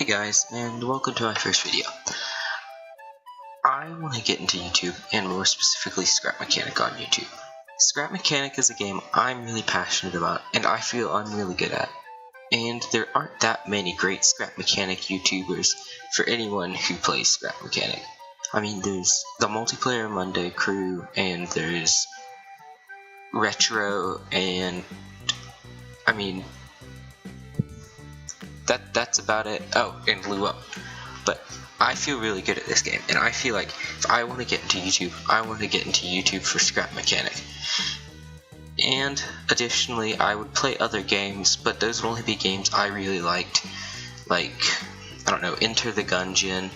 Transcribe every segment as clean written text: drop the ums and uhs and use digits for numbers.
guys, and welcome to my first video. I want to get into YouTube, and more specifically Scrap Mechanic on YouTube. Scrap Mechanic is a game I'm really passionate about, and I feel I'm really good at. And there aren't that many great Scrap Mechanic YouTubers for anyone who plays Scrap Mechanic. I mean, there's the Multiplayer Monday crew, and there's Retro, and I mean, that's about it. Oh, and Blue Up. But I feel really good at this game, and I feel like if I want to get into YouTube, I want to get into YouTube for Scrap Mechanic. And additionally, I would play other games, but those would only be games I really liked, like, I don't know, Enter the Gungeon,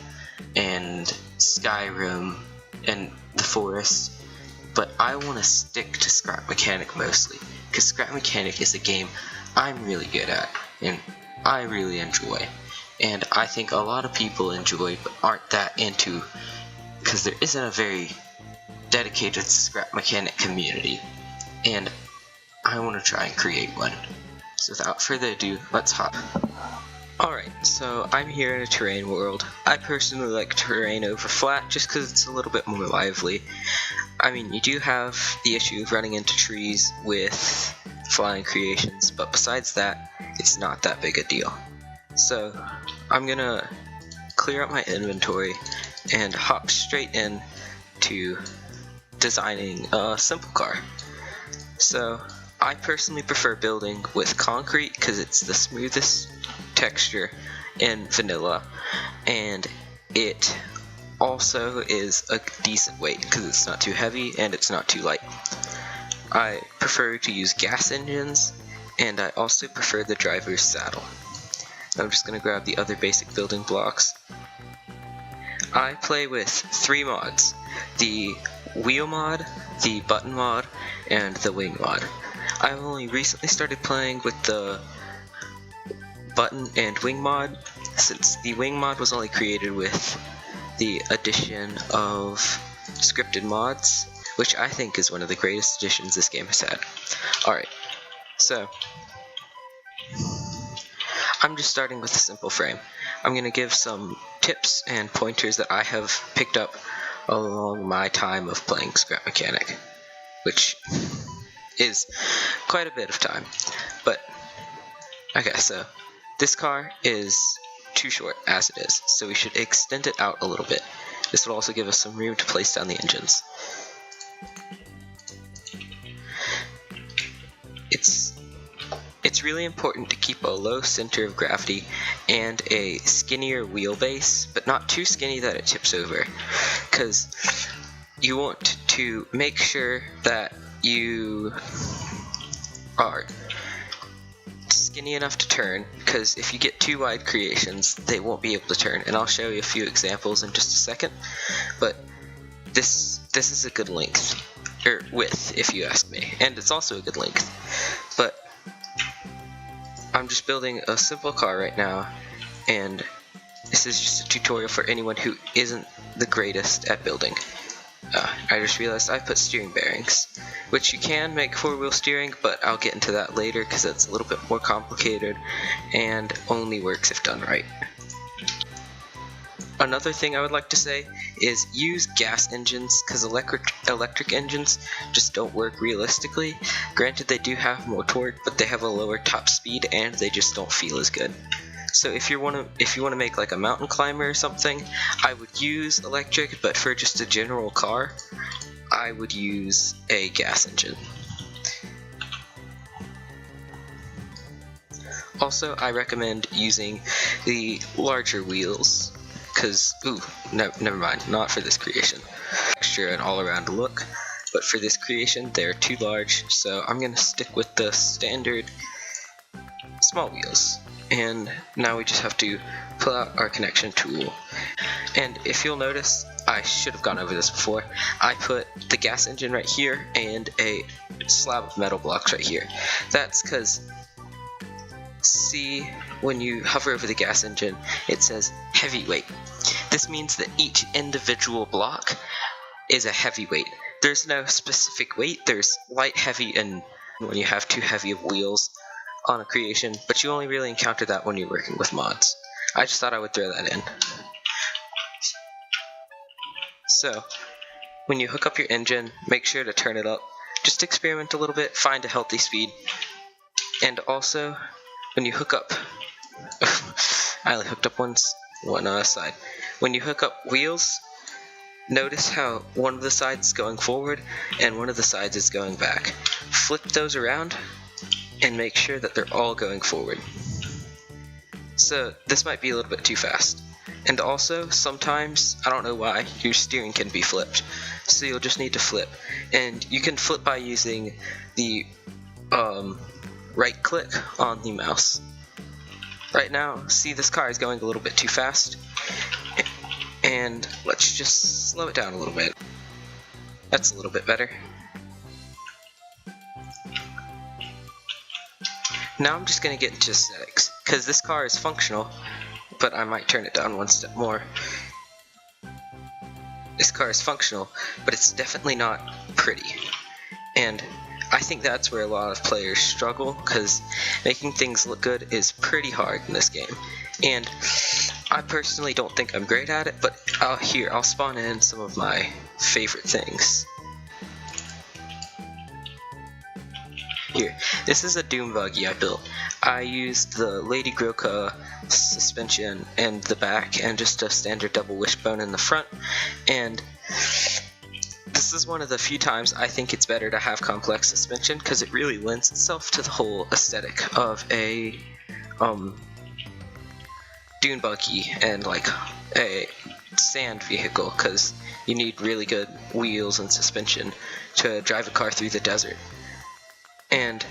and Skyrim, and The Forest. But I want to stick to Scrap Mechanic mostly, because Scrap Mechanic is a game I'm really good at, and I really enjoy, and I think a lot of people enjoy but aren't that into, because there isn't a very dedicated Scrap Mechanic community, and I want to try and create one. So without further ado, let's hop. Alright, so I'm here in a terrain world. I personally like terrain over flat just because it's a little bit more lively. I mean, you do have the issue of running into trees with flying creations, but besides that, it's not that big a deal. So I'm gonna clear up my inventory and hop straight in to designing a simple car. So I personally prefer building with concrete because it's the smoothest texture in vanilla, and it also is a decent weight because it's not too heavy and it's not too light. I prefer to use gas engines, and I also prefer the driver's saddle. I'm just going to grab the other basic building blocks. I play with 3 mods: the wheel mod, the button mod, and the wing mod. I've only recently started playing with the button and wing mod, since the wing mod was only created with the addition of scripted mods, which I think is one of the greatest additions this game has had. Alright, so I'm just starting with a simple frame. I'm going to give some tips and pointers that I have picked up along my time of playing Scrap Mechanic, which is quite a bit of time. But okay, so this car is too short as it is, so we should extend it out a little bit. This will also give us some room to place down the engines. It's really important to keep a low center of gravity and a skinnier wheelbase, but not too skinny that it tips over, because you want to make sure that you are skinny enough to turn, because if you get too wide creations, they won't be able to turn, and I'll show you a few examples in just a second. But this is a good length, or width if you ask me, and it's also a good length. But I'm just building a simple car right now, and this is just a tutorial for anyone who isn't the greatest at building. I just realized I put steering bearings, which you can make 4-wheel steering, but I'll get into that later because it's a little bit more complicated and only works if done right. Another thing I would like to say is use gas engines, because electric engines just don't work realistically. Granted, they do have more torque, but they have a lower top speed and they just don't feel as good. So if you want to make like a mountain climber or something, I would use electric, but for just a general car, I would use a gas engine. Also, I recommend using the larger wheels, because, never mind, not for this creation. Texture and all-around look, but for this creation, they're too large, so I'm going to stick with the standard small wheels. And now we just have to pull out our connection tool. And if you'll notice, I should have gone over this before, I put the gas engine right here and a slab of metal blocks right here. That's because, see, when you hover over the gas engine, it says heavyweight. This means that each individual block is a heavyweight. There's no specific weight, there's light, heavy, and when you have too heavy of wheels on a creation, but you only really encounter that when you're working with mods. I just thought I would throw that in. So, when you hook up your engine, make sure to turn it up. Just experiment a little bit, find a healthy speed. And also, when you hook up, I only hooked up one side. When you hook up wheels, notice how one of the sides is going forward and one of the sides is going back. Flip those around and make sure that they're all going forward. So this might be a little bit too fast. And also, sometimes, I don't know why, your steering can be flipped. So you'll just need to flip. And you can flip by using the right click on the mouse. Right now, see, this car is going a little bit too fast. And let's just slow it down a little bit. That's a little bit better. Now I'm just going to get into aesthetics, because this car is functional, but I might turn it down one step more. This car is functional, but it's definitely not pretty. And I think that's where a lot of players struggle, because making things look good is pretty hard in this game. And I personally don't think I'm great at it, but I'll spawn in some of my favorite things. Here, this is a Doom buggy I built. I used the Lady Grilka suspension in the back and just a standard double wishbone in the front, and this is one of the few times I think it's better to have complex suspension, because it really lends itself to the whole aesthetic of a dune buggy and like a sand vehicle, because you need really good wheels and suspension to drive a car through the desert. And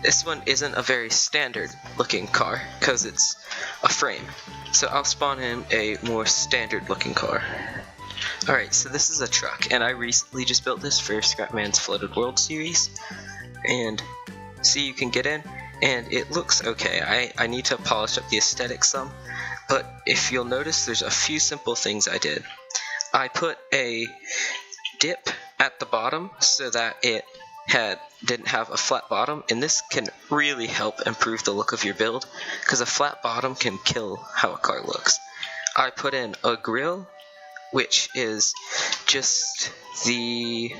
this one isn't a very standard looking car, because it's a frame. So I'll spawn in a more standard looking car. Alright, so this is a truck, and I recently just built this for Scrapman's Flooded World series. And see, you can get in, and it looks okay. I need to polish up the aesthetics some, but if you'll notice, there's a few simple things I did. I put a dip at the bottom so that it didn't have a flat bottom, and this can really help improve the look of your build, because a flat bottom can kill how a car looks. I put in a grill, which is just the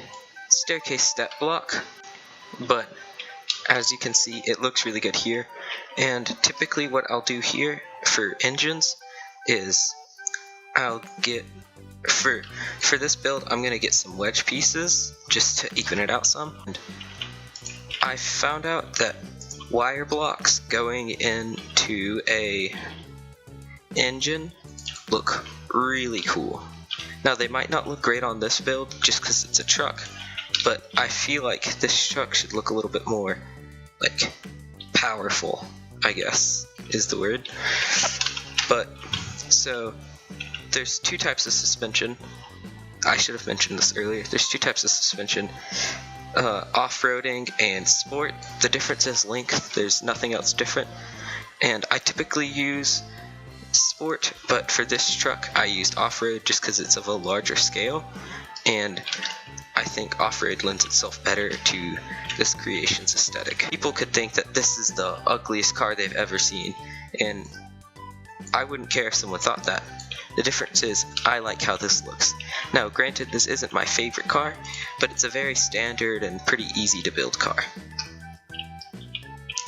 staircase step block, but as you can see, it looks really good here. And typically what I'll do here for engines is I'll get, for this build, I'm going to get some wedge pieces just to even it out some. And I found out that wire blocks going into a engine look really cool. Now, they might not look great on this build just because it's a truck, but I feel like this truck should look a little bit more like powerful, I guess is the word. But so there's two types of suspension. I should have mentioned this earlier. There's two types of suspension, off-roading and sport. The difference is length. There's nothing else different. And I typically use sport, but for this truck I used off-road just because it's of a larger scale, and I think off-road lends itself better to this creation's aesthetic. People could think that this is the ugliest car they've ever seen, and I wouldn't care if someone thought that. The difference is, I like how this looks. Now, granted, this isn't my favorite car, but it's a very standard and pretty easy to build car.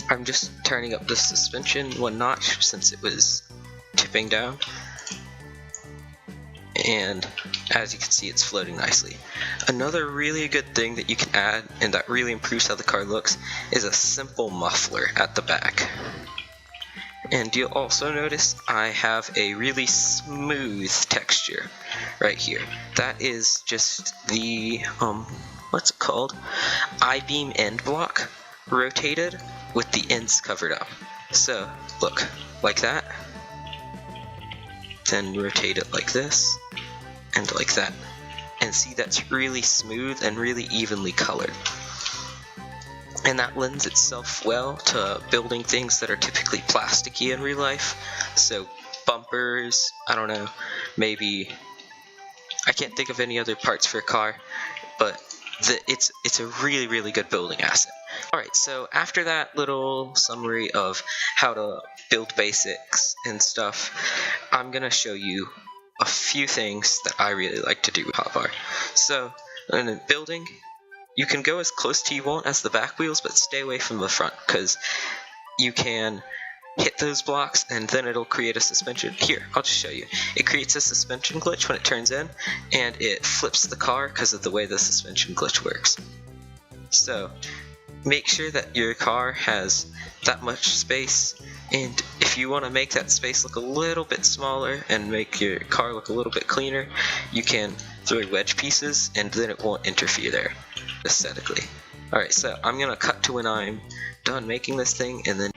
I'm just turning up the suspension one notch since it was tipping down, and as you can see, it's floating nicely. Another really good thing that you can add and that really improves how the car looks is a simple muffler at the back. And you'll also notice I have a really smooth texture right here. That is just the what's it called? I-beam end block rotated with the ends covered up. So look, like that. Then rotate it like this, and like that. And see, that's really smooth and really evenly colored. And that lends itself well to building things that are typically plasticky in real life. So bumpers, I don't know, maybe, I can't think of any other parts for a car, but it's a really good building asset. Alright, so after that little summary of how to build basics and stuff, I'm gonna show you a few things that I really like to do with Hotbar. So, in building, you can go as close to you want as the back wheels, but stay away from the front, because you can hit those blocks and then it'll create a suspension. Here, I'll just show you. It creates a suspension glitch when it turns in, and it flips the car because of the way the suspension glitch works. So, make sure that your car has that much space, and if you want to make that space look a little bit smaller and make your car look a little bit cleaner, you can throw wedge pieces and then it won't interfere there aesthetically. Alright, so I'm gonna cut to when I'm done making this thing, and then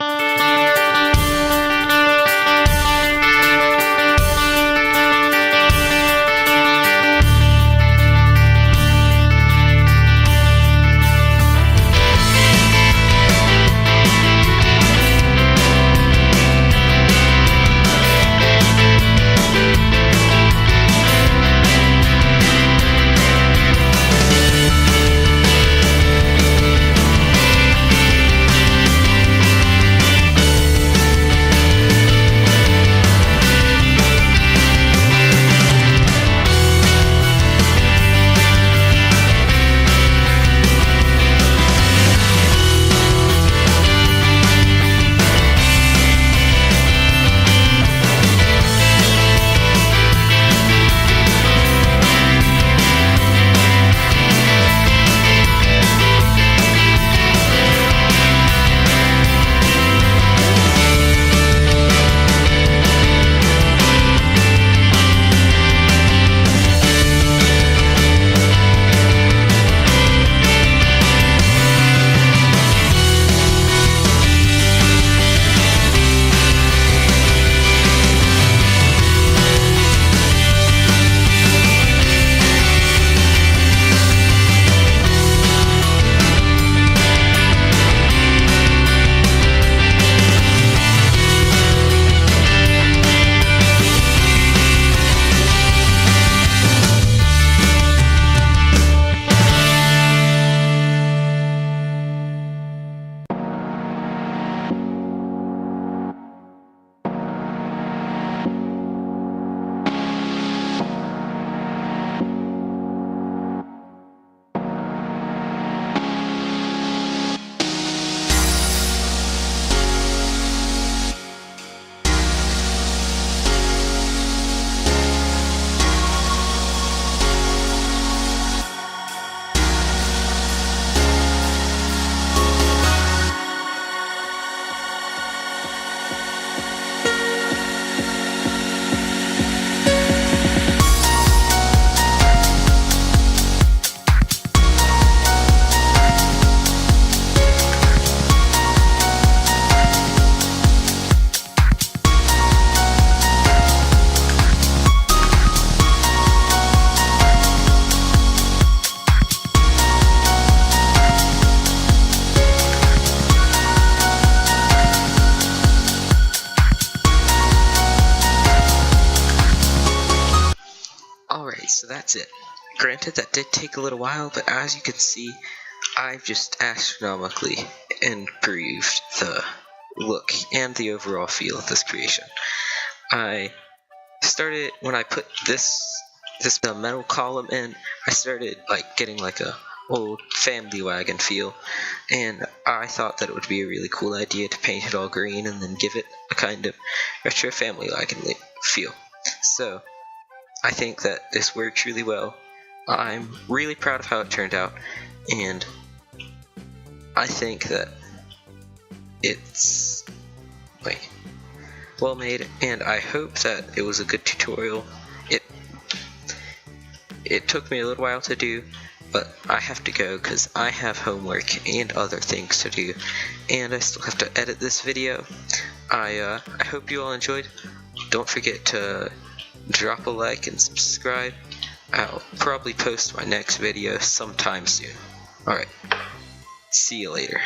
so that's it. Granted, that did take a little while, but as you can see, I've just astronomically improved the look and the overall feel of this creation. I started, when I put this metal column in, I started like getting like a old family wagon feel, and I thought that it would be a really cool idea to paint it all green and then give it a kind of retro family wagon feel. So I think that this works really well. I'm really proud of how it turned out, and I think that it's like well made, and I hope that it was a good tutorial. It took me a little while to do, but I have to go because I have homework and other things to do, and I still have to edit this video. I hope you all enjoyed. Don't forget to drop a like and subscribe. I'll probably post my next video sometime soon. Alright, see you later.